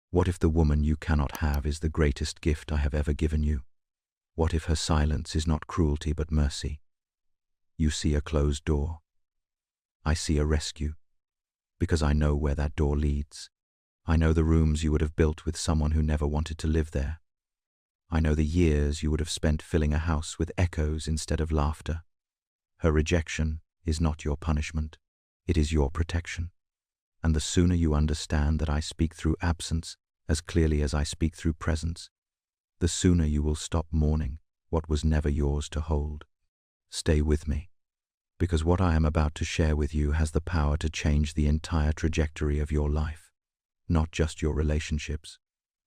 What if the woman you cannot have is the greatest gift I have ever given you? What if her silence is not cruelty but mercy? You see a closed door. I see a rescue, because I know where that door leads. I know the rooms you would have built with someone who never wanted to live there. I know the years you would have spent filling a house with echoes instead of laughter. Her rejection is not your punishment. It is your protection. And the sooner you understand that I speak through absence as clearly as I speak through presence, the sooner you will stop mourning what was never yours to hold. Stay with me, because what I am about to share with you has the power to change the entire trajectory of your life. Not just your relationships,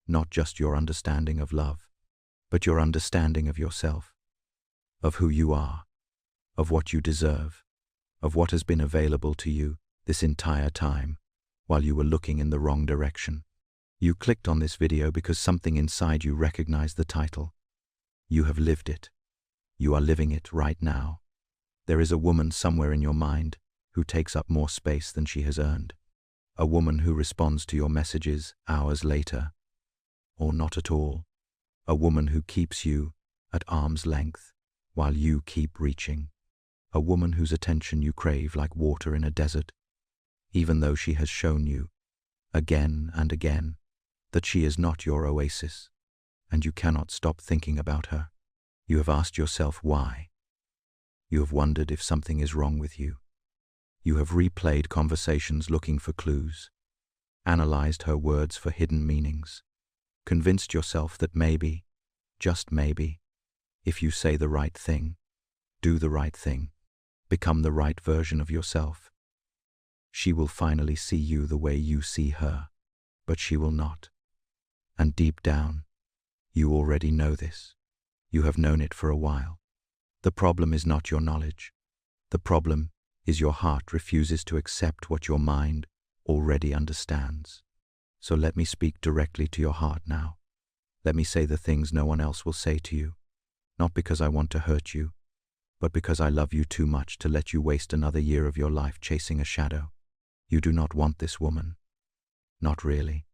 not just your understanding of love, but your understanding of yourself, of who you are, of what you deserve, of what has been available to you this entire time while you were looking in the wrong direction. You clicked on this video because something inside you recognized the title. You have lived it. You are living it right now. There is a woman somewhere in your mind who takes up more space than she has earned. A woman who responds to your messages hours later, or not at all. A woman who keeps you at arm's length while you keep reaching. A woman whose attention you crave like water in a desert, even though she has shown you, again and again, that she is not your oasis, and you cannot stop thinking about her. You have asked yourself why. You have wondered if something is wrong with you. You have replayed conversations looking for clues, analyzed her words for hidden meanings, convinced yourself that maybe, just maybe, if you say the right thing, do the right thing, become the right version of yourself, she will finally see you the way you see her, but she will not. And deep down, you already know this. You have known it for a while. The problem is not your knowledge. The problem is your heart refuses to accept what your mind already understands. So let me speak directly to your heart now. Let me say the things no one else will say to you, not because I want to hurt you, but because I love you too much to let you waste another year of your life chasing a shadow. You do not want this woman. Not really.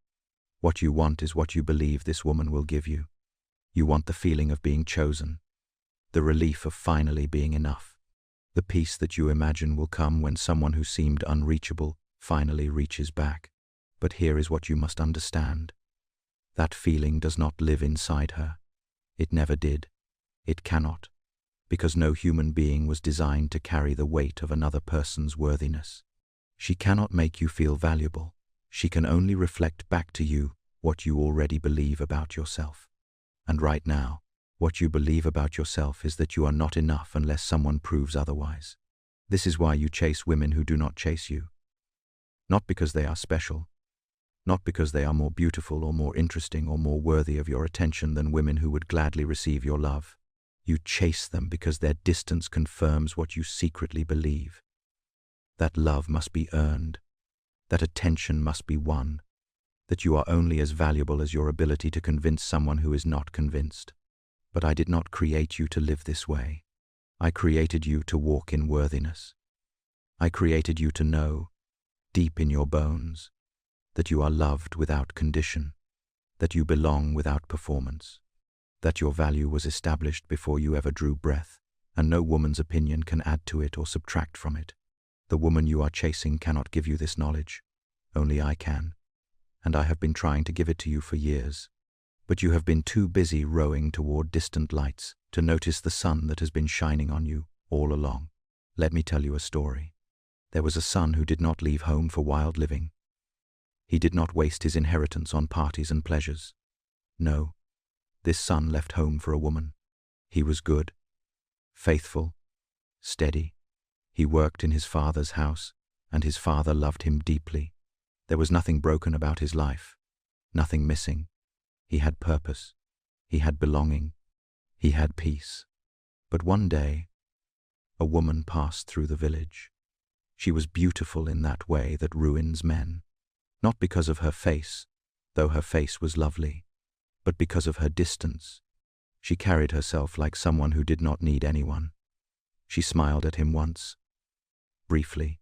What you want is what you believe this woman will give you. You want the feeling of being chosen, the relief of finally being enough. The peace that you imagine will come when someone who seemed unreachable finally reaches back. But here is what you must understand. That feeling does not live inside her. It never did. It cannot, because no human being was designed to carry the weight of another person's worthiness. She cannot make you feel valuable. She can only reflect back to you what you already believe about yourself. And right now, what you believe about yourself is that you are not enough unless someone proves otherwise. This is why you chase women who do not chase you. Not because they are special, not because they are more beautiful or more interesting or more worthy of your attention than women who would gladly receive your love. You chase them because their distance confirms what you secretly believe. That love must be earned, that attention must be won, that you are only as valuable as your ability to convince someone who is not convinced. But I did not create you to live this way. I created you to walk in worthiness. I created you to know, deep in your bones, that you are loved without condition, that you belong without performance, that your value was established before you ever drew breath, and no woman's opinion can add to it or subtract from it. The woman you are chasing cannot give you this knowledge. Only I can, and I have been trying to give it to you for years. But you have been too busy rowing toward distant lights to notice the sun that has been shining on you all along. Let me tell you a story. There was a son who did not leave home for wild living. He did not waste his inheritance on parties and pleasures. No, this son left home for a woman. He was good, faithful, steady. He worked in his father's house, and his father loved him deeply. There was nothing broken about his life, nothing missing. He had purpose, he had belonging, he had peace. But one day, a woman passed through the village. She was beautiful in that way that ruins men, not because of her face, though her face was lovely, but because of her distance. She carried herself like someone who did not need anyone. She smiled at him once, briefly,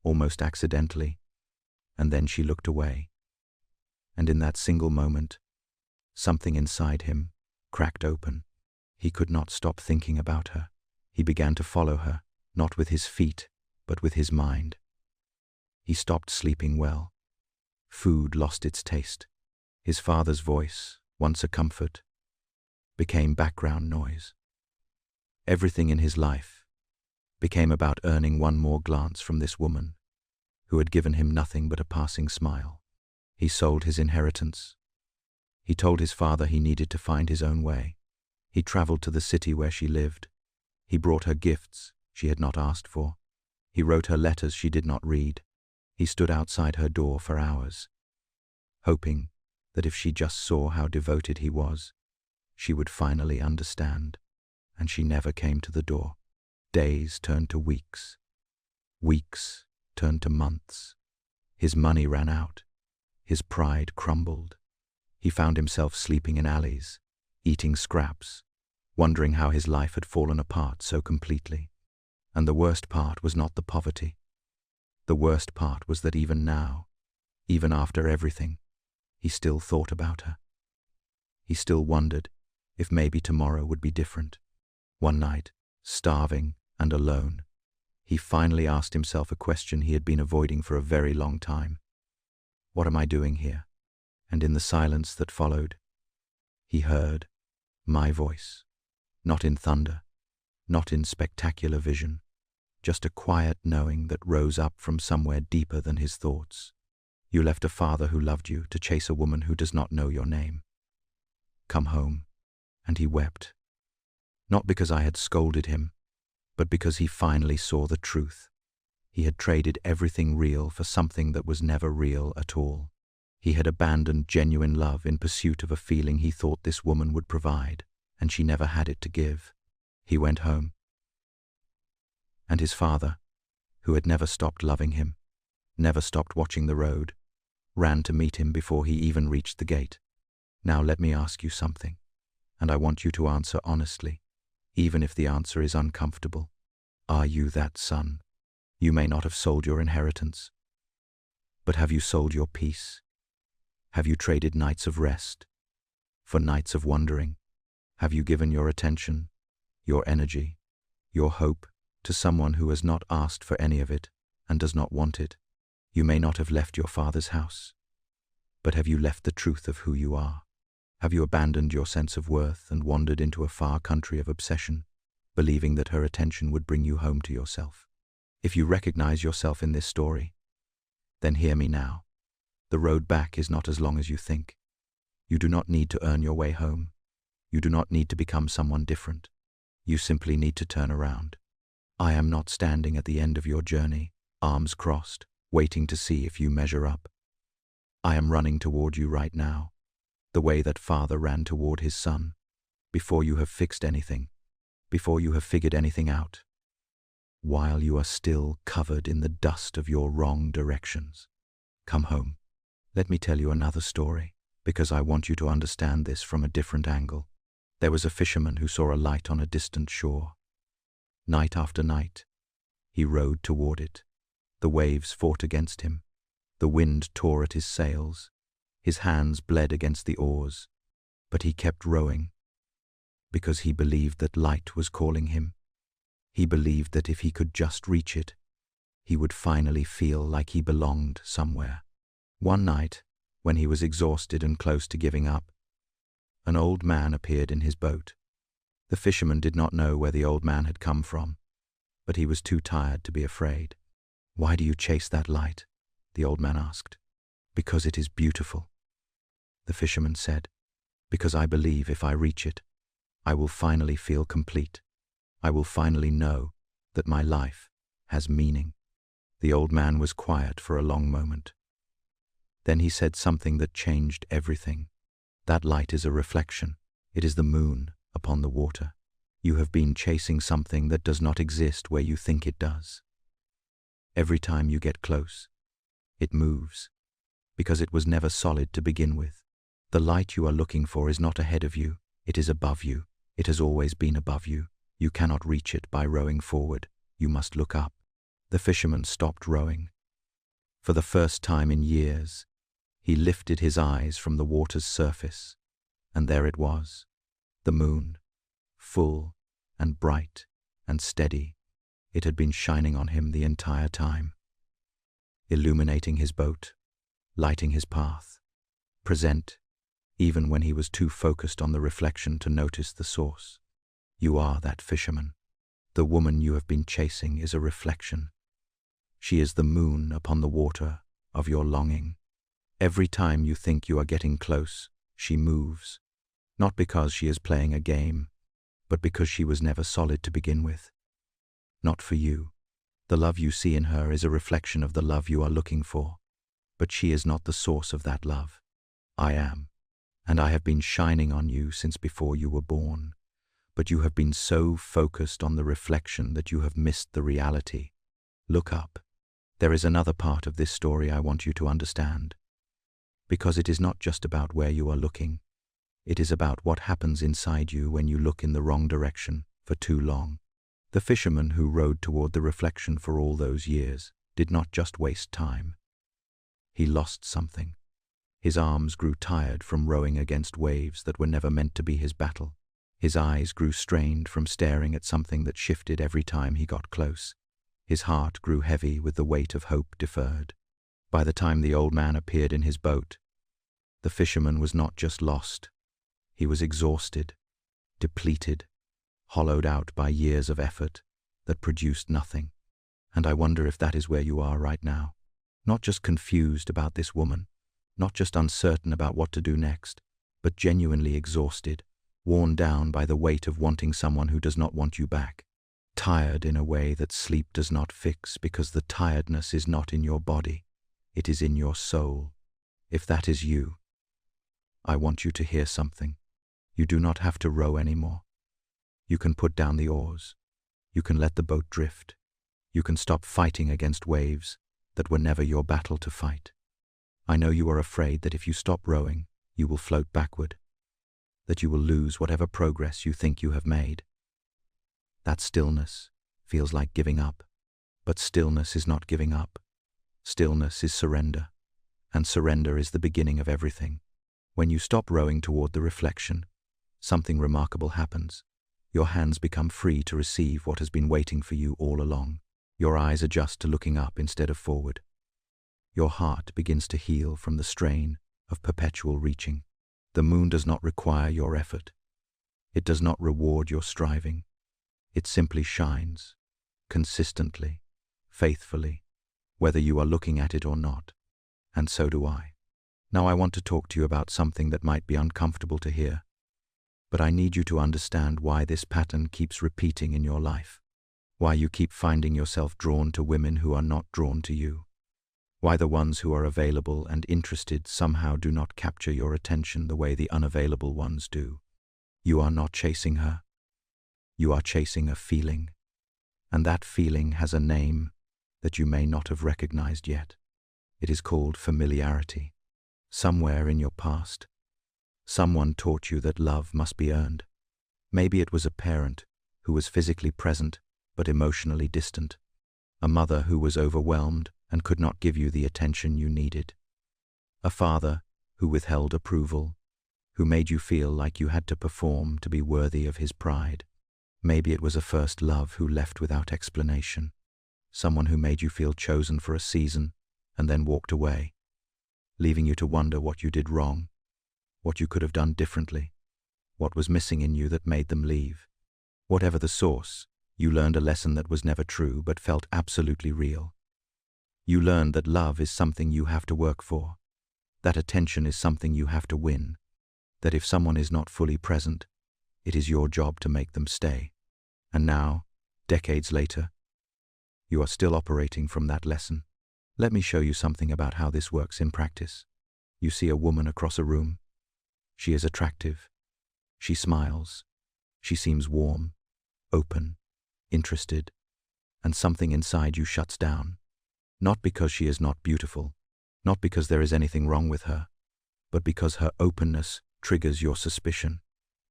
almost accidentally, and then she looked away. And in that single moment, something inside him cracked open. He could not stop thinking about her. He began to follow her, not with his feet, but with his mind. He stopped sleeping well. Food lost its taste. His father's voice, once a comfort, became background noise. Everything in his life became about earning one more glance from this woman who had given him nothing but a passing smile. He sold his inheritance. He told his father he needed to find his own way. He traveled to the city where she lived. He brought her gifts she had not asked for. He wrote her letters she did not read. He stood outside her door for hours, hoping that if she just saw how devoted he was, she would finally understand. And she never came to the door. Days turned to weeks. Weeks turned to months. His money ran out. His pride crumbled. He found himself sleeping in alleys, eating scraps, wondering how his life had fallen apart so completely. And the worst part was not the poverty. The worst part was that even now, even after everything, he still thought about her. He still wondered if maybe tomorrow would be different. One night, starving and alone, he finally asked himself a question he had been avoiding for a very long time. What am I doing here? And in the silence that followed, he heard my voice, not in thunder, not in spectacular vision, just a quiet knowing that rose up from somewhere deeper than his thoughts. You left a father who loved you to chase a woman who does not know your name. Come home. And he wept. Not because I had scolded him, but because he finally saw the truth. He had traded everything real for something that was never real at all. He had abandoned genuine love in pursuit of a feeling he thought this woman would provide, and she never had it to give. He went home. And his father, who had never stopped loving him, never stopped watching the road, ran to meet him before he even reached the gate. Now let me ask you something, and I want you to answer honestly, even if the answer is uncomfortable. Are you that son? You may not have sold your inheritance, but have you sold your peace? Have you traded nights of rest for nights of wondering? Have you given your attention, your energy, your hope to someone who has not asked for any of it and does not want it? You may not have left your father's house, but have you left the truth of who you are? Have you abandoned your sense of worth and wandered into a far country of obsession, believing that her attention would bring you home to yourself? If you recognize yourself in this story, then hear me now. The road back is not as long as you think. You do not need to earn your way home. You do not need to become someone different. You simply need to turn around. I am not standing at the end of your journey, arms crossed, waiting to see if you measure up. I am running toward you right now, the way that father ran toward his son, before you have fixed anything, before you have figured anything out, while you are still covered in the dust of your wrong directions. Come home. Let me tell you another story, because I want you to understand this from a different angle. There was a fisherman who saw a light on a distant shore. Night after night, he rowed toward it. The waves fought against him. The wind tore at his sails. His hands bled against the oars. But he kept rowing, because he believed that light was calling him. He believed that if he could just reach it, he would finally feel like he belonged somewhere. One night, when he was exhausted and close to giving up, an old man appeared in his boat. The fisherman did not know where the old man had come from, but he was too tired to be afraid. "Why do you chase that light?" the old man asked. "Because it is beautiful," the fisherman said. "Because I believe if I reach it, I will finally feel complete. I will finally know that my life has meaning." The old man was quiet for a long moment. Then he said something that changed everything. "That light is a reflection. It is the moon upon the water. You have been chasing something that does not exist where you think it does. Every time you get close, it moves, because it was never solid to begin with. The light you are looking for is not ahead of you, it is above you. It has always been above you. You cannot reach it by rowing forward. You must look up." The fisherman stopped rowing. For the first time in years, He lifted his eyes from the water's surface, and there it was, the moon, full and bright and steady. It had been shining on him the entire time, illuminating his boat, lighting his path, present, even when he was too focused on the reflection to notice the source. You are that fisherman. The woman you have been chasing is a reflection. She is the moon upon the water of your longing. Every time you think you are getting close, she moves, not because she is playing a game, but because she was never solid to begin with. Not for you. The love you see in her is a reflection of the love you are looking for, but she is not the source of that love. I am, and I have been shining on you since before you were born, but you have been so focused on the reflection that you have missed the reality. Look up. There is another part of this story I want you to understand, because it is not just about where you are looking. It is about what happens inside you when you look in the wrong direction for too long. The fisherman who rowed toward the reflection for all those years did not just waste time. He lost something. His arms grew tired from rowing against waves that were never meant to be his battle. His eyes grew strained from staring at something that shifted every time he got close. His heart grew heavy with the weight of hope deferred. By the time the old man appeared in his boat, the fisherman was not just lost. He was exhausted, depleted, hollowed out by years of effort that produced nothing. And I wonder if that is where you are right now. Not just confused about this woman, not just uncertain about what to do next, but genuinely exhausted, worn down by the weight of wanting someone who does not want you back. Tired in a way that sleep does not fix, because the tiredness is not in your body, it is in your soul. If that is you, I want you to hear something. You do not have to row anymore. You can put down the oars. You can let the boat drift. You can stop fighting against waves that were never your battle to fight. I know you are afraid that if you stop rowing, you will float backward, that you will lose whatever progress you think you have made. That stillness feels like giving up, but stillness is not giving up. Stillness is surrender, and surrender is the beginning of everything. When you stop rowing toward the reflection, something remarkable happens. Your hands become free to receive what has been waiting for you all along. Your eyes adjust to looking up instead of forward. Your heart begins to heal from the strain of perpetual reaching. The moon does not require your effort. It does not reward your striving. It simply shines, consistently, faithfully, whether you are looking at it or not. And so do I. Now I want to talk to you about something that might be uncomfortable to hear, but I need you to understand why this pattern keeps repeating in your life, why you keep finding yourself drawn to women who are not drawn to you, why the ones who are available and interested somehow do not capture your attention the way the unavailable ones do. You are not chasing her. You are chasing a feeling, and that feeling has a name that you may not have recognized yet. It is called familiarity. Somewhere in your past, someone taught you that love must be earned. Maybe it was a parent who was physically present but emotionally distant, a mother who was overwhelmed and could not give you the attention you needed, a father who withheld approval, who made you feel like you had to perform to be worthy of his pride. Maybe it was a first love who left without explanation, someone who made you feel chosen for a season and then walked away, leaving you to wonder what you did wrong, what you could have done differently, what was missing in you that made them leave. Whatever the source, you learned a lesson that was never true but felt absolutely real. You learned that love is something you have to work for, that attention is something you have to win, that if someone is not fully present, it is your job to make them stay. And now, decades later, you are still operating from that lesson. Let me show you something about how this works in practice. You see a woman across a room. She is attractive. She smiles. She seems warm, open, interested, and something inside you shuts down. Not because she is not beautiful, not because there is anything wrong with her, but because her openness triggers your suspicion.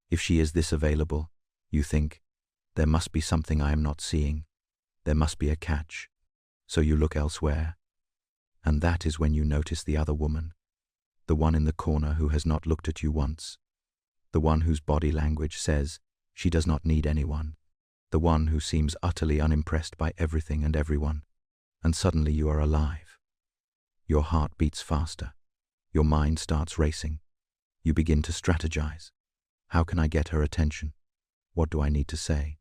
If she is this available, you think, there must be something I am not seeing. There must be a catch. So you look elsewhere. And that is when you notice the other woman. the one in the corner who has not looked at you once, the one whose body language says she does not need anyone, the one who seems utterly unimpressed by everything and everyone, and suddenly you are alive. Your heart beats faster. Your mind starts racing. You begin to strategize. How can I get her attention? What do I need to say?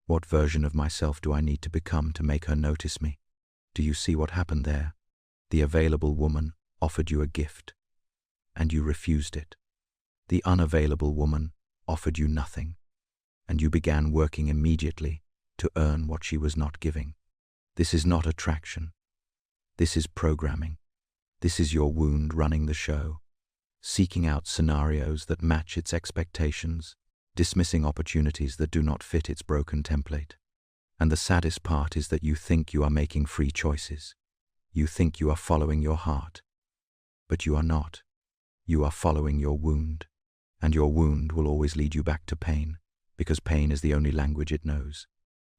What version of myself do I need to become to make her notice me? Do you see what happened there? The available woman offered you a gift, and you refused it. The unavailable woman offered you nothing, and you began working immediately to earn what she was not giving. This is not attraction. This is programming. This is your wound running the show, seeking out scenarios that match its expectations, dismissing opportunities that do not fit its broken template. And the saddest part is that you think you are making free choices. You think you are following your heart. But you are not. You are following your wound. And your wound will always lead you back to pain, because pain is the only language it knows.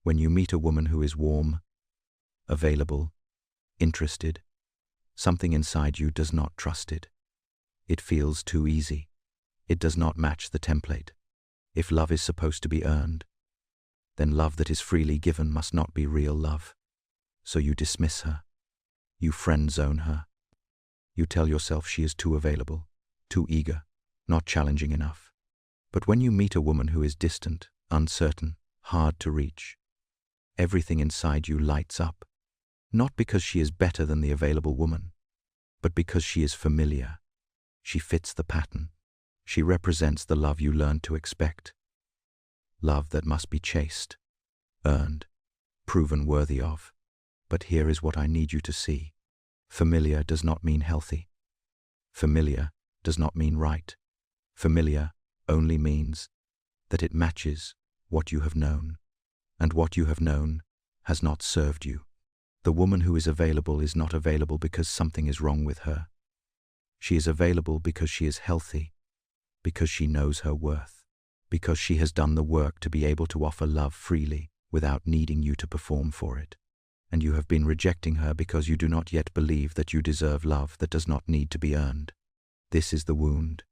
When you meet a woman who is warm, available, interested, something inside you does not trust it. It feels too easy. It does not match the template. If love is supposed to be earned, then love that is freely given must not be real love. So you dismiss her. You friend zone her. You tell yourself she is too available, too eager, not challenging enough. But when you meet a woman who is distant, uncertain, hard to reach, everything inside you lights up. Not because she is better than the available woman, but because she is familiar. She fits the pattern. She represents the love you learned to expect. Love that must be chased, earned, proven worthy of. But here is what I need you to see. Familiar does not mean healthy. Familiar does not mean right. Familiar only means that it matches what you have known, and what you have known has not served you. The woman who is available is not available because something is wrong with her. She is available because she is healthy, because she knows her worth, because she has done the work to be able to offer love freely without needing you to perform for it. And you have been rejecting her because you do not yet believe that you deserve love that does not need to be earned. This is the wound.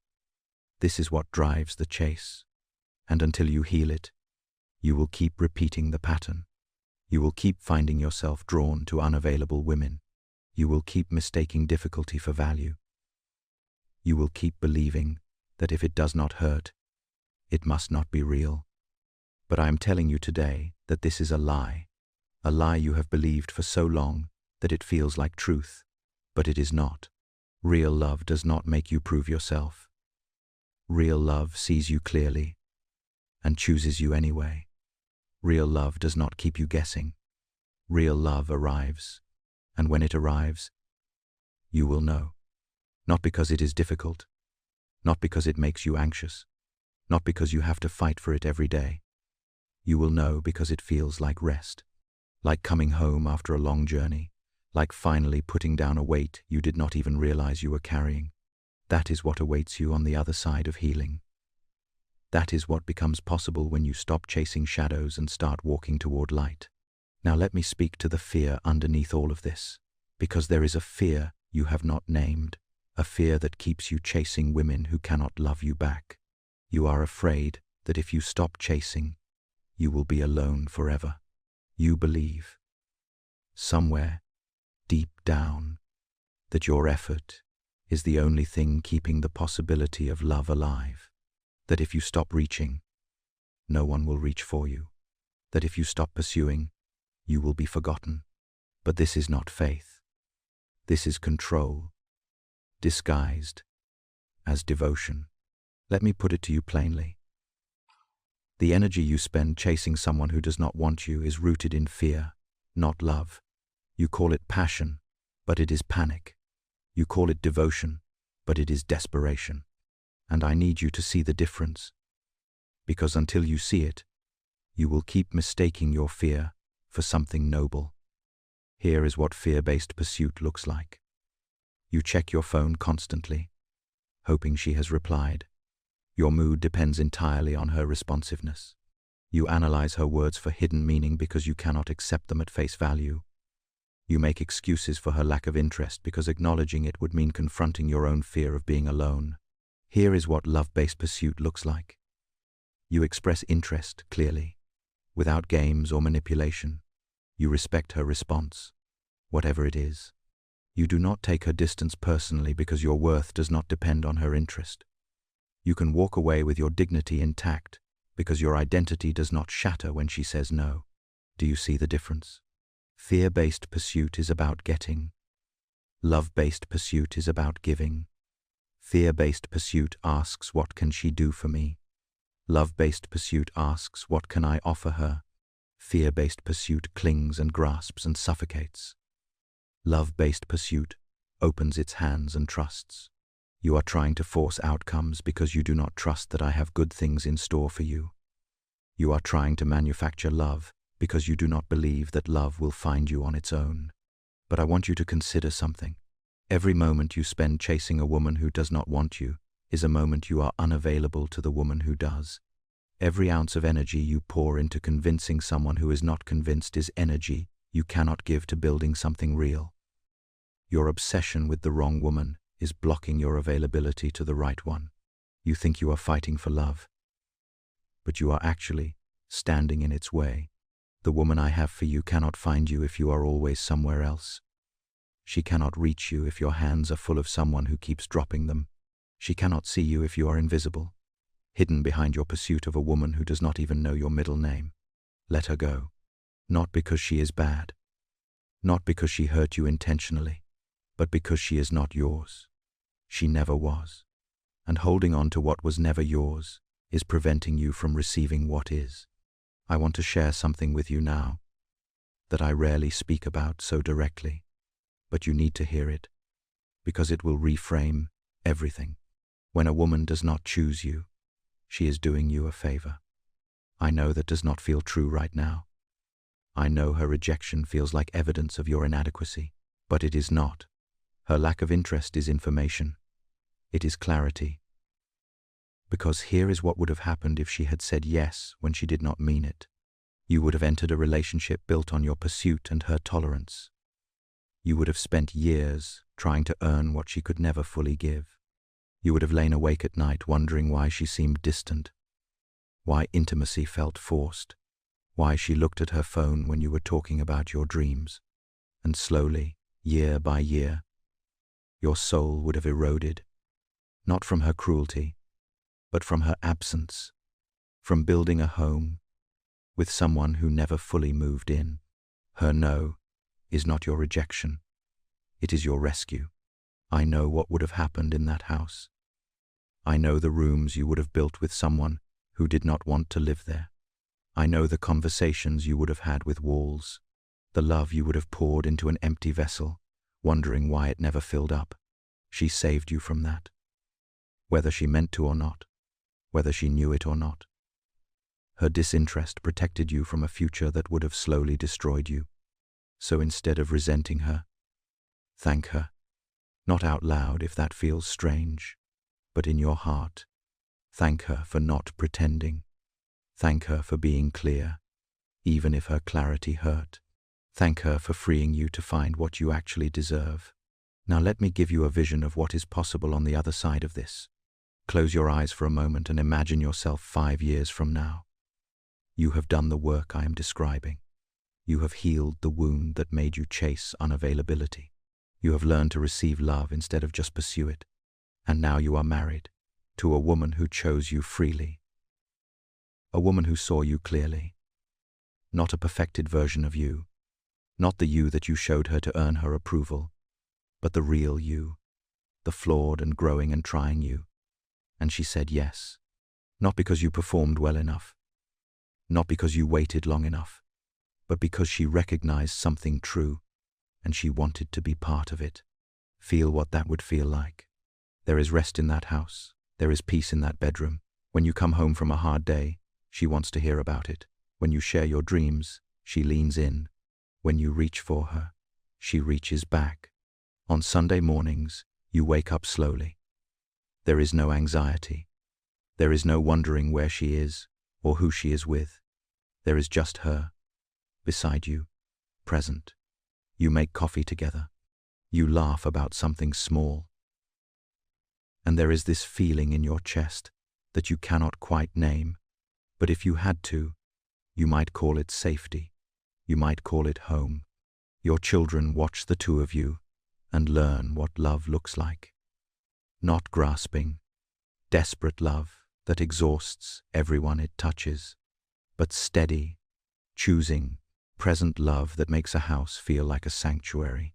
This is what drives the chase. And until you heal it, you will keep repeating the pattern. You will keep finding yourself drawn to unavailable women. You will keep mistaking difficulty for value. You will keep believing that if it does not hurt, it must not be real. But I am telling you today that this is a lie you have believed for so long that it feels like truth, but it is not. Real love does not make you prove yourself. Real love sees you clearly and chooses you anyway. Real love does not keep you guessing. Real love arrives, and when it arrives, you will know. Not because it is difficult, not because it makes you anxious, not because you have to fight for it every day. You will know because it feels like rest, like coming home after a long journey, like finally putting down a weight you did not even realize you were carrying. That is what awaits you on the other side of healing. That is what becomes possible when you stop chasing shadows and start walking toward light. Now let me speak to the fear underneath all of this, because there is a fear you have not named, a fear that keeps you chasing women who cannot love you back. You are afraid that if you stop chasing, you will be alone forever. You believe, somewhere, deep down, that your effort is the only thing keeping the possibility of love alive. That if you stop reaching, no one will reach for you. That if you stop pursuing, you will be forgotten. But this is not faith. This is control, disguised as devotion. Let me put it to you plainly. The energy you spend chasing someone who does not want you is rooted in fear, not love. You call it passion, but it is panic. You call it devotion, but it is desperation. And I need you to see the difference, because until you see it, you will keep mistaking your fear for something noble. Here is what fear-based pursuit looks like. You check your phone constantly, hoping she has replied. Your mood depends entirely on her responsiveness. You analyze her words for hidden meaning because you cannot accept them at face value. You make excuses for her lack of interest because acknowledging it would mean confronting your own fear of being alone. Here is what love-based pursuit looks like. You express interest clearly, without games or manipulation. You respect her response, whatever it is. You do not take her distance personally because your worth does not depend on her interest. You can walk away with your dignity intact because your identity does not shatter when she says no. Do you see the difference? Fear-based pursuit is about getting. Love-based pursuit is about giving. Fear-based pursuit asks, what can she do for me? Love-based pursuit asks, what can I offer her? Fear-based pursuit clings and grasps and suffocates. Love-based pursuit opens its hands and trusts. You are trying to force outcomes because you do not trust that I have good things in store for you. You are trying to manufacture love because you do not believe that love will find you on its own. But I want you to consider something. Every moment you spend chasing a woman who does not want you is a moment you are unavailable to the woman who does. Every ounce of energy you pour into convincing someone who is not convinced is energy you cannot give to building something real. Your obsession with the wrong woman is blocking your availability to the right one. You think you are fighting for love, but you are actually standing in its way. The woman I have for you cannot find you if you are always somewhere else. She cannot reach you if your hands are full of someone who keeps dropping them. She cannot see you if you are invisible, hidden behind your pursuit of a woman who does not even know your middle name. Let her go. Not because she is bad, not because she hurt you intentionally, but because she is not yours. She never was. And holding on to what was never yours is preventing you from receiving what is. I want to share something with you now that I rarely speak about so directly, but you need to hear it, because it will reframe everything. When a woman does not choose you, she is doing you a favor. I know that does not feel true right now. I know her rejection feels like evidence of your inadequacy, but it is not. Her lack of interest is information. It is clarity. Because here is what would have happened if she had said yes when she did not mean it. You would have entered a relationship built on your pursuit and her tolerance. You would have spent years trying to earn what she could never fully give. You would have lain awake at night wondering why she seemed distant, why intimacy felt forced, why she looked at her phone when you were talking about your dreams. And slowly, year by year, your soul would have eroded, not from her cruelty, but from her absence, from building a home with someone who never fully moved in. Her no is not your rejection. It is your rescue. I know what would have happened in that house. I know the rooms you would have built with someone who did not want to live there. I know the conversations you would have had with walls, the love you would have poured into an empty vessel, wondering why it never filled up. She saved you from that, whether she meant to or not, whether she knew it or not. Her disinterest protected you from a future that would have slowly destroyed you. So instead of resenting her, thank her. Not out loud if that feels strange, but in your heart. Thank her for not pretending. Thank her for being clear, even if her clarity hurt. Thank her for freeing you to find what you actually deserve. Now let me give you a vision of what is possible on the other side of this. Close your eyes for a moment and imagine yourself 5 years from now. You have done the work I am describing. You have healed the wound that made you chase unavailability. You have learned to receive love instead of just pursue it. And now you are married to a woman who chose you freely. A woman who saw you clearly. Not a perfected version of you. Not the you that you showed her to earn her approval, but the real you, the flawed and growing and trying you. And she said yes. Not because you performed well enough. Not because you waited long enough, but because she recognized something true, and she wanted to be part of it. Feel what that would feel like. There is rest in that house. There is peace in that bedroom. When you come home from a hard day, she wants to hear about it. When you share your dreams, she leans in. When you reach for her, she reaches back. On Sunday mornings, you wake up slowly. There is no anxiety. There is no wondering where she is or who she is with. There is just her, beside you, present. You make coffee together. You laugh about something small. And there is this feeling in your chest that you cannot quite name, but if you had to, you might call it safety. You might call it home. Your children watch the two of you and learn what love looks like. Not grasping, desperate love that exhausts everyone it touches, but steady, choosing, present love that makes a house feel like a sanctuary.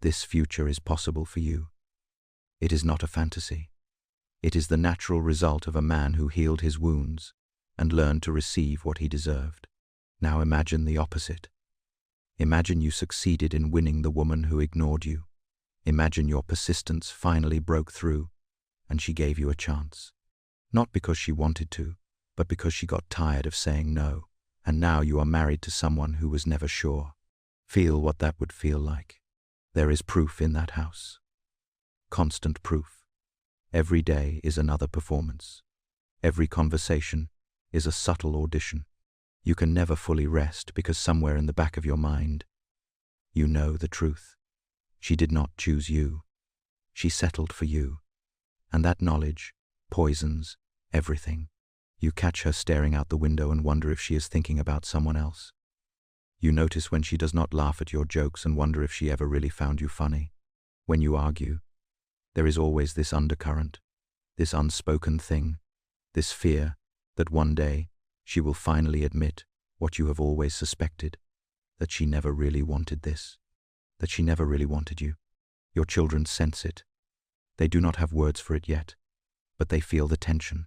This future is possible for you. It is not a fantasy. It is the natural result of a man who healed his wounds and learned to receive what he deserved. Now imagine the opposite. Imagine you succeeded in winning the woman who ignored you. Imagine your persistence finally broke through and she gave you a chance. Not because she wanted to, but because she got tired of saying no, and now you are married to someone who was never sure. Feel what that would feel like. There is proof in that house. Constant proof. Every day is another performance. Every conversation is a subtle audition. You can never fully rest because somewhere in the back of your mind, you know the truth. She did not choose you. She settled for you. And that knowledge poisons everything. You catch her staring out the window and wonder if she is thinking about someone else. You notice when she does not laugh at your jokes and wonder if she ever really found you funny. When you argue, there is always this undercurrent, this unspoken thing, this fear that one day she will finally admit what you have always suspected, that she never really wanted this, that she never really wanted you. Your children sense it. They do not have words for it yet, but they feel the tension.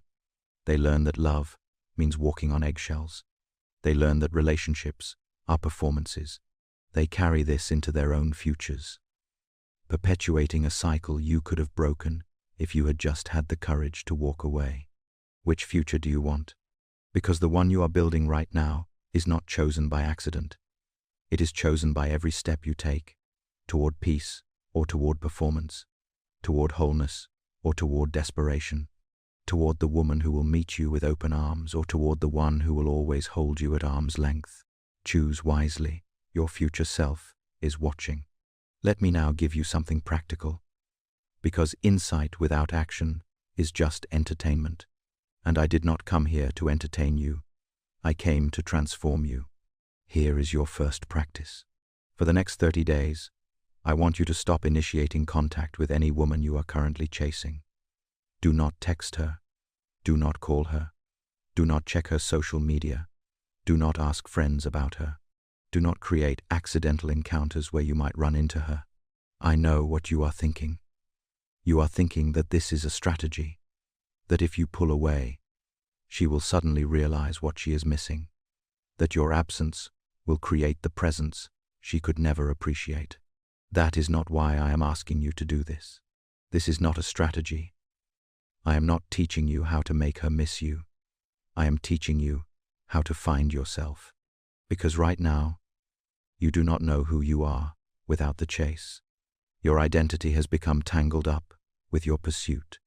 They learn that love means walking on eggshells. They learn that relationships are performances. They carry this into their own futures, perpetuating a cycle you could have broken if you had just had the courage to walk away. Which future do you want? Because the one you are building right now is not chosen by accident. It is chosen by every step you take, toward peace or toward performance, toward wholeness or toward desperation, toward the woman who will meet you with open arms or toward the one who will always hold you at arm's length. Choose wisely. Your future self is watching. Let me now give you something practical, because insight without action is just entertainment. And I did not come here to entertain you. I came to transform you. Here is your first practice. For the next 30 days, I want you to stop initiating contact with any woman you are currently chasing. Do not text her. Do not call her. Do not check her social media. Do not ask friends about her. Do not create accidental encounters where you might run into her. I know what you are thinking. You are thinking that this is a strategy, that if you pull away, she will suddenly realize what she is missing, that your absence will create the presence she could never appreciate. That is not why I am asking you to do this. This is not a strategy. I am not teaching you how to make her miss you. I am teaching you how to find yourself. Because right now, you do not know who you are without the chase. Your identity has become tangled up with your pursuit.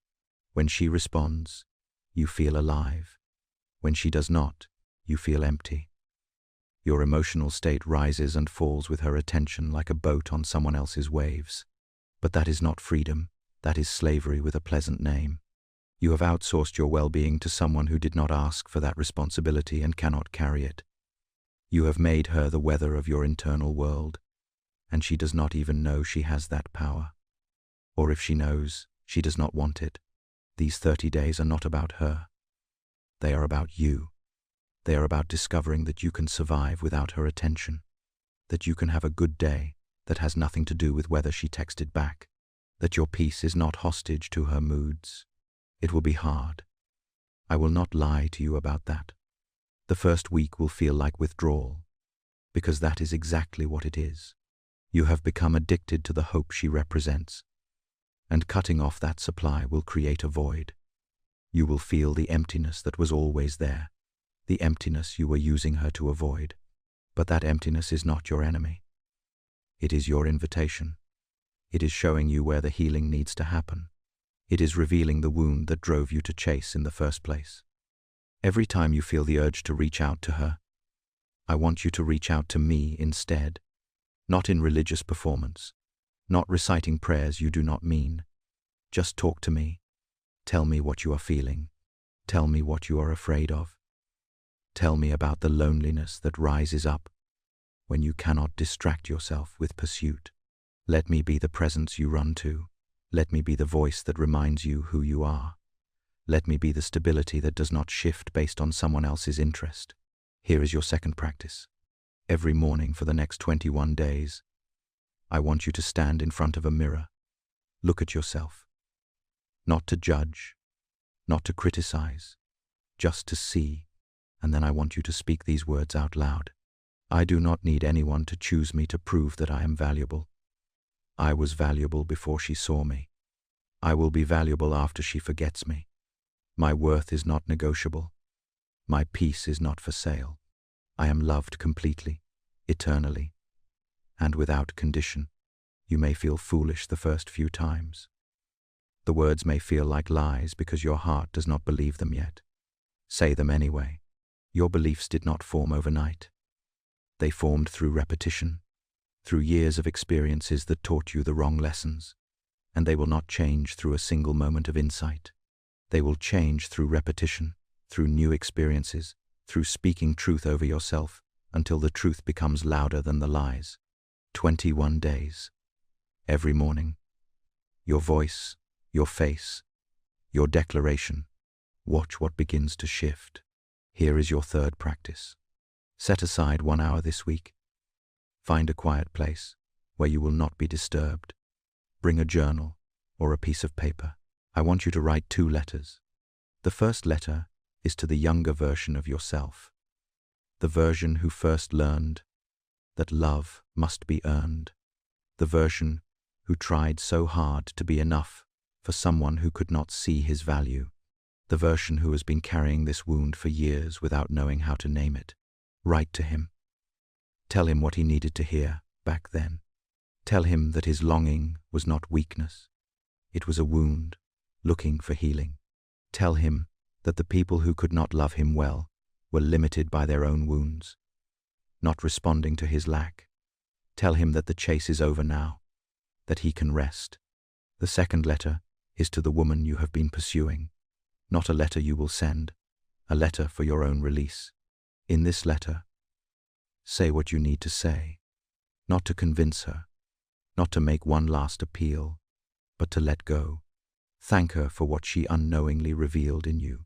When she responds, you feel alive. When she does not, you feel empty. Your emotional state rises and falls with her attention like a boat on someone else's waves. But that is not freedom. That is slavery with a pleasant name. You have outsourced your well-being to someone who did not ask for that responsibility and cannot carry it. You have made her the weather of your internal world, and she does not even know she has that power. Or if she knows, she does not want it. These 30 days are not about her. They are about you. They are about discovering that you can survive without her attention, that you can have a good day that has nothing to do with whether she texted back, that your peace is not hostage to her moods. It will be hard. I will not lie to you about that. The first week will feel like withdrawal, because that is exactly what it is. You have become addicted to the hope she represents, and cutting off that supply will create a void. You will feel the emptiness that was always there, the emptiness you were using her to avoid. But that emptiness is not your enemy. It is your invitation. It is showing you where the healing needs to happen. It is revealing the wound that drove you to chase in the first place. Every time you feel the urge to reach out to her, I want you to reach out to me instead. not in religious performance, not reciting prayers you do not mean. Just talk to me. Tell me what you are feeling. Tell me what you are afraid of. Tell me about the loneliness that rises up when you cannot distract yourself with pursuit. Let me be the presence you run to. Let me be the voice that reminds you who you are. Let me be the stability that does not shift based on someone else's interest. Here is your second practice. Every morning for the next 21 days, I want you to stand in front of a mirror. Look at yourself. Not to judge, not to criticize, just to see. And then I want you to speak these words out loud. I do not need anyone to choose me to prove that I am valuable. I was valuable before she saw me. I will be valuable after she forgets me. My worth is not negotiable. My peace is not for sale. I am loved completely, eternally, and without condition. You may feel foolish the first few times. The words may feel like lies because your heart does not believe them yet. Say them anyway. Your beliefs did not form overnight. They formed through repetition, through years of experiences that taught you the wrong lessons, and they will not change through a single moment of insight. They will change through repetition, through new experiences, through speaking truth over yourself until the truth becomes louder than the lies. 21 days. Every morning. Your voice, your face, your declaration. Watch what begins to shift. Here is your third practice. Set aside 1 hour this week. Find a quiet place where you will not be disturbed. Bring a journal or a piece of paper. I want you to write 2 letters. The first letter is to the younger version of yourself, the version who first learned that love must be earned, the version who tried so hard to be enough for someone who could not see his value, the version who has been carrying this wound for years without knowing how to name it. Write to him. Tell him what he needed to hear back then. Tell him that his longing was not weakness. It was a wound, looking for healing. Tell him that the people who could not love him well were limited by their own wounds, not responding to his lack. Tell him that the chase is over now, that he can rest. The second letter is to the woman you have been pursuing, not a letter you will send, a letter for your own release. In this letter, say what you need to say, not to convince her, not to make one last appeal, but to let go. Thank her for what she unknowingly revealed in you.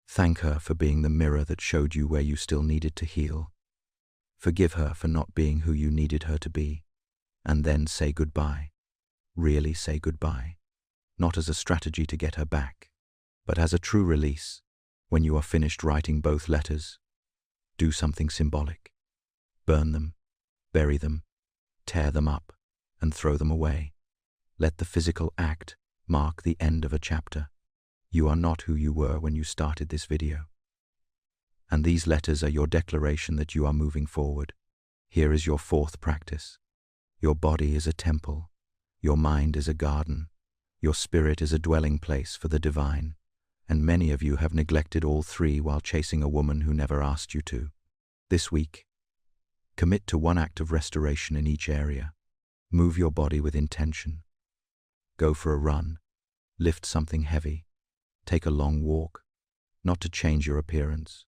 Thank her for being the mirror that showed you where you still needed to heal. Forgive her for not being who you needed her to be. And then say goodbye. Really say goodbye. Not as a strategy to get her back, but as a true release. When you are finished writing both letters, do something symbolic. Burn them, bury them, tear them up, and throw them away. Let the physical act mark the end of a chapter. You are not who you were when you started this video. And these letters are your declaration that you are moving forward. Here is your fourth practice. Your body is a temple. Your mind is a garden. Your spirit is a dwelling place for the divine. And many of you have neglected all 3 while chasing a woman who never asked you to. This week, commit to 1 act of restoration in each area. Move your body with intention. Go for a run. Lift something heavy. Take a long walk. Not to change your appearance,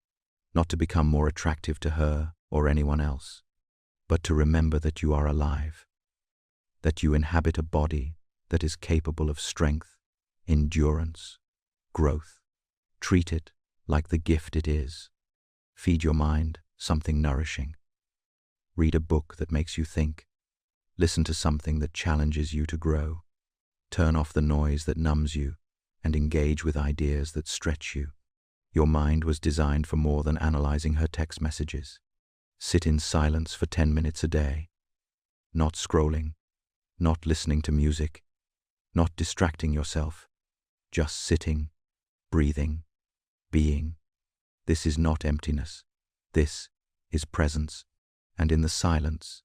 not to become more attractive to her or anyone else, but to remember that you are alive, that you inhabit a body that is capable of strength, endurance, growth. Treat it like the gift it is. Feed your mind something nourishing. Read a book that makes you think. Listen to something that challenges you to grow. Turn off the noise that numbs you and engage with ideas that stretch you. Your mind was designed for more than analyzing her text messages. Sit in silence for 10 minutes a day. Not scrolling, not listening to music, not distracting yourself. Just sitting, breathing, being. This is not emptiness. This is presence. And in the silence,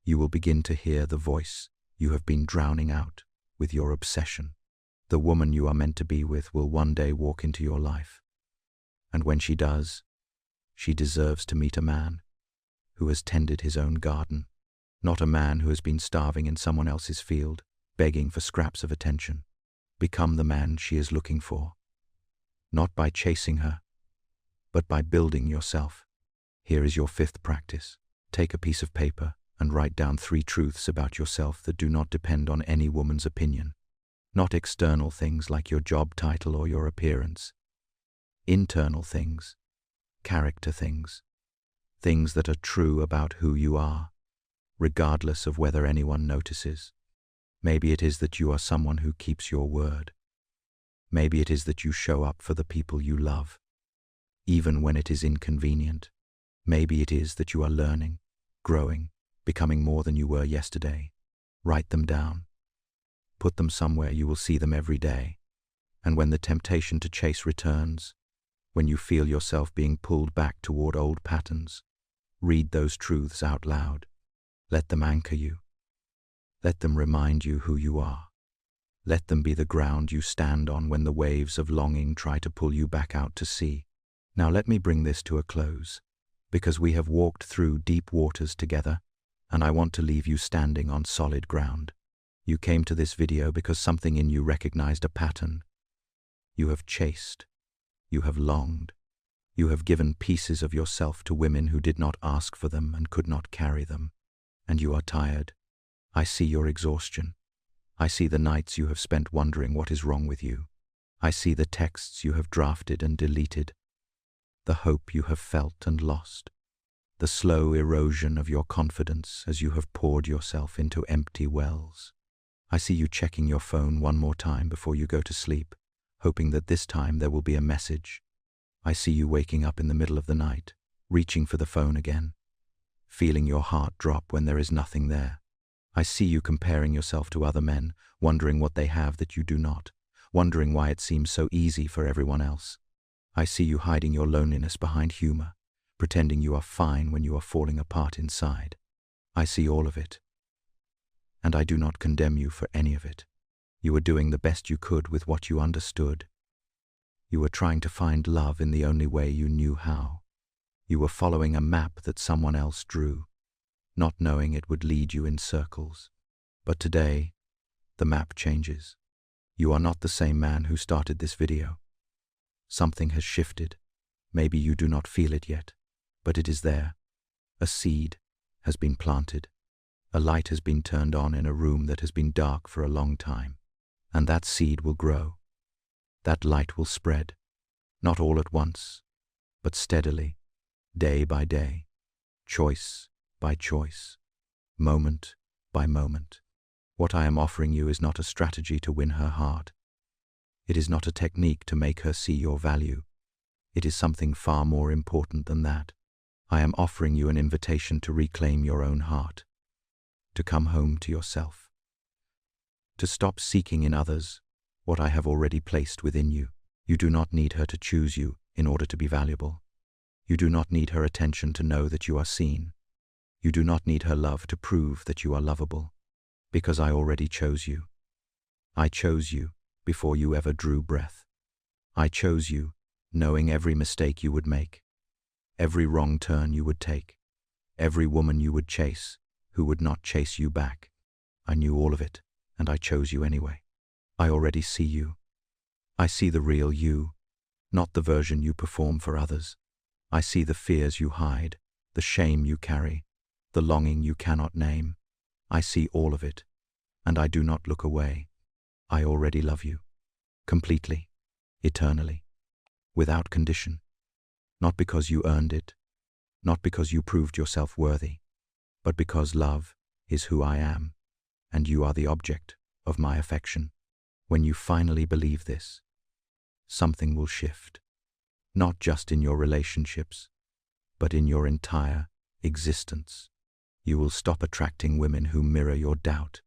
you will begin to hear the voice you have been drowning out with your obsession. The woman you are meant to be with will one day walk into your life. And when she does, she deserves to meet a man who has tended his own garden. Not a man who has been starving in someone else's field, begging for scraps of attention. Become the man she is looking for. Not by chasing her, but by building yourself. Here is your fifth practice. Take a piece of paper and write down 3 truths about yourself that do not depend on any woman's opinion. Not external things like your job title or your appearance. Internal things, character things, things that are true about who you are, regardless of whether anyone notices. Maybe it is that you are someone who keeps your word. Maybe it is that you show up for the people you love, even when it is inconvenient. Maybe it is that you are learning, growing, becoming more than you were yesterday. Write them down. Put them somewhere you will see them every day. And when the temptation to chase returns, when you feel yourself being pulled back toward old patterns, read those truths out loud. Let them anchor you. Let them remind you who you are. Let them be the ground you stand on when the waves of longing try to pull you back out to sea. Now let me bring this to a close, because we have walked through deep waters together, and I want to leave you standing on solid ground. You came to this video because something in you recognized a pattern. You have chased. You have longed. You have given pieces of yourself to women who did not ask for them and could not carry them. And you are tired. I see your exhaustion. I see the nights you have spent wondering what is wrong with you. I see the texts you have drafted and deleted. The hope you have felt and lost. The slow erosion of your confidence as you have poured yourself into empty wells. I see you checking your phone one more time before you go to sleep, hoping that this time there will be a message. I see you waking up in the middle of the night, reaching for the phone again, feeling your heart drop when there is nothing there. I see you comparing yourself to other men, wondering what they have that you do not, wondering why it seems so easy for everyone else. I see you hiding your loneliness behind humor, pretending you are fine when you are falling apart inside. I see all of it. And I do not condemn you for any of it. You were doing the best you could with what you understood. You were trying to find love in the only way you knew how. You were following a map that someone else drew, not knowing it would lead you in circles. But today, the map changes. You are not the same man who started this video. Something has shifted. Maybe you do not feel it yet, but it is there. A seed has been planted. A light has been turned on in a room that has been dark for a long time. And that seed will grow. That light will spread, not all at once, but steadily, day by day, choice by choice, moment by moment. What I am offering you is not a strategy to win her heart. It is not a technique to make her see your value. It is something far more important than that. I am offering you an invitation to reclaim your own heart, to come home to yourself, to stop seeking in others what I have already placed within you. You do not need her to choose you in order to be valuable. You do not need her attention to know that you are seen. You do not need her love to prove that you are lovable, because I already chose you. I chose you before you ever drew breath. I chose you knowing every mistake you would make, every wrong turn you would take, every woman you would chase who would not chase you back. I knew all of it, and I chose you anyway. I already see you. I see the real you, not the version you perform for others. I see the fears you hide, the shame you carry, the longing you cannot name. I see all of it, and I do not look away. I already love you, completely, eternally, without condition, not because you earned it, not because you proved yourself worthy, but because love is who I am, and you are the object of my affection. When you finally believe this, something will shift, not just in your relationships, but in your entire existence. You will stop attracting women who mirror your doubt.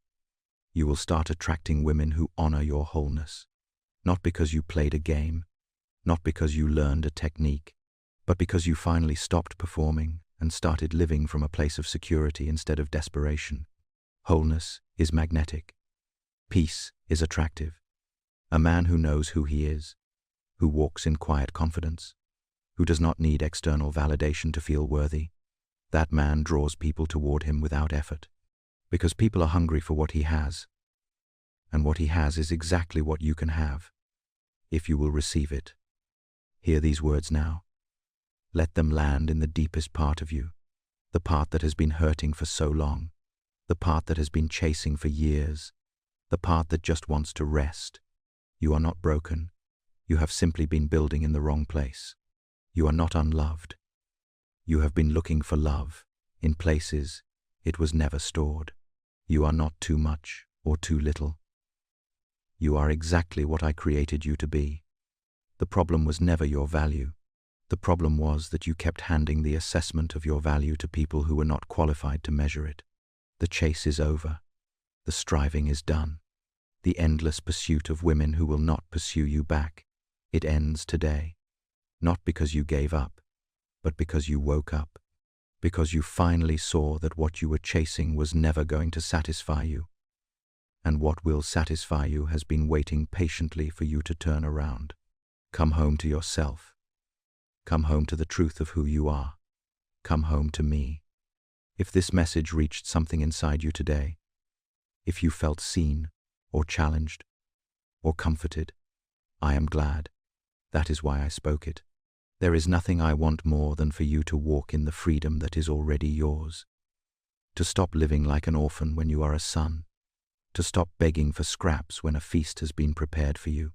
You will start attracting women who honor your wholeness, not because you played a game, not because you learned a technique, but because you finally stopped performing and started living from a place of security instead of desperation. Wholeness is magnetic. Peace is attractive. A man who knows who he is, who walks in quiet confidence, who does not need external validation to feel worthy, that man draws people toward him without effort. Because people are hungry for what he has, and what he has is exactly what you can have, if you will receive it. Hear these words now. Let them land in the deepest part of you, the part that has been hurting for so long, the part that has been chasing for years, the part that just wants to rest. You are not broken. You have simply been building in the wrong place. You are not unloved. You have been looking for love in places it was never stored. You are not too much or too little. You are exactly what I created you to be. The problem was never your value. The problem was that you kept handing the assessment of your value to people who were not qualified to measure it. The chase is over. The striving is done. The endless pursuit of women who will not pursue you back. It ends today. Not because you gave up, but because you woke up. Because you finally saw that what you were chasing was never going to satisfy you. And what will satisfy you has been waiting patiently for you to turn around. Come home to yourself. Come home to the truth of who you are. Come home to me. If this message reached something inside you today, if you felt seen, or challenged, or comforted, I am glad. That is why I spoke it. There is nothing I want more than for you to walk in the freedom that is already yours. To stop living like an orphan when you are a son. To stop begging for scraps when a feast has been prepared for you.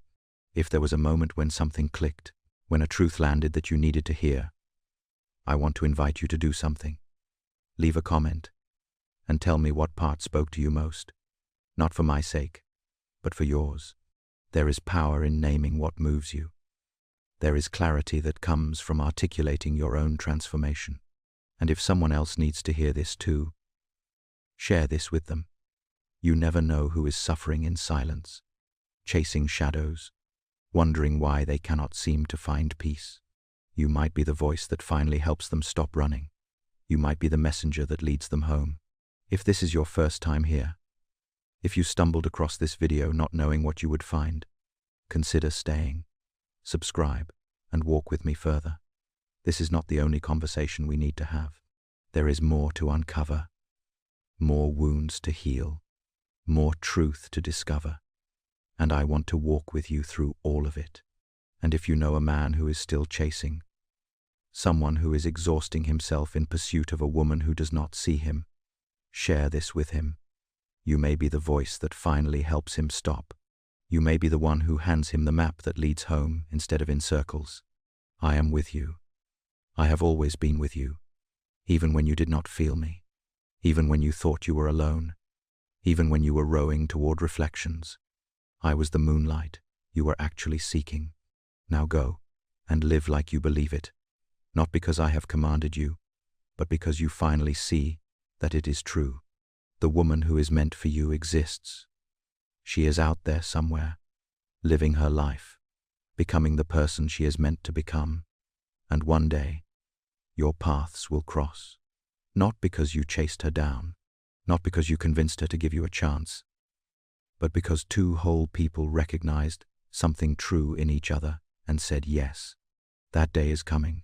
If there was a moment when something clicked, when a truth landed that you needed to hear, I want to invite you to do something. Leave a comment and tell me what part spoke to you most. Not for my sake, but for yours. There is power in naming what moves you. There is clarity that comes from articulating your own transformation. And if someone else needs to hear this too, share this with them. You never know who is suffering in silence, chasing shadows, wondering why they cannot seem to find peace. You might be the voice that finally helps them stop running. You might be the messenger that leads them home. If this is your first time here, if you stumbled across this video not knowing what you would find, consider staying. Subscribe and walk with me further. This is not the only conversation we need to have. There is more to uncover, more wounds to heal, more truth to discover, and I want to walk with you through all of it. And if you know a man who is still chasing, someone who is exhausting himself in pursuit of a woman who does not see him, share this with him. You may be the voice that finally helps him stop. You may be the one who hands him the map that leads home instead of in circles. I am with you. I have always been with you, even when you did not feel me, even when you thought you were alone, even when you were rowing toward reflections. I was the moonlight you were actually seeking. Now go and live like you believe it, not because I have commanded you, but because you finally see that it is true. The woman who is meant for you exists. She is out there somewhere, living her life, becoming the person she is meant to become. And one day, your paths will cross. Not because you chased her down, not because you convinced her to give you a chance, but because two whole people recognized something true in each other and said yes. That day is coming.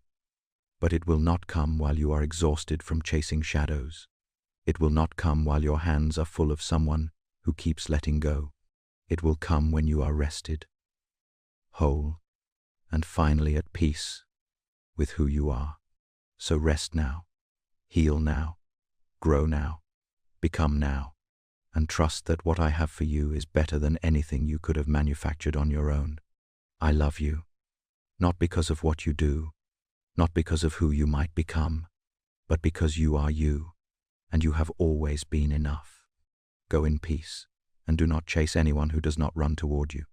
But it will not come while you are exhausted from chasing shadows. It will not come while your hands are full of someone who keeps letting go. It will come when you are rested, whole, and finally at peace with who you are. So rest now, heal now, grow now, become now, and trust that what I have for you is better than anything you could have manufactured on your own. I love you, not because of what you do, not because of who you might become, but because you are you, and you have always been enough. Go in peace, and do not chase anyone who does not run toward you.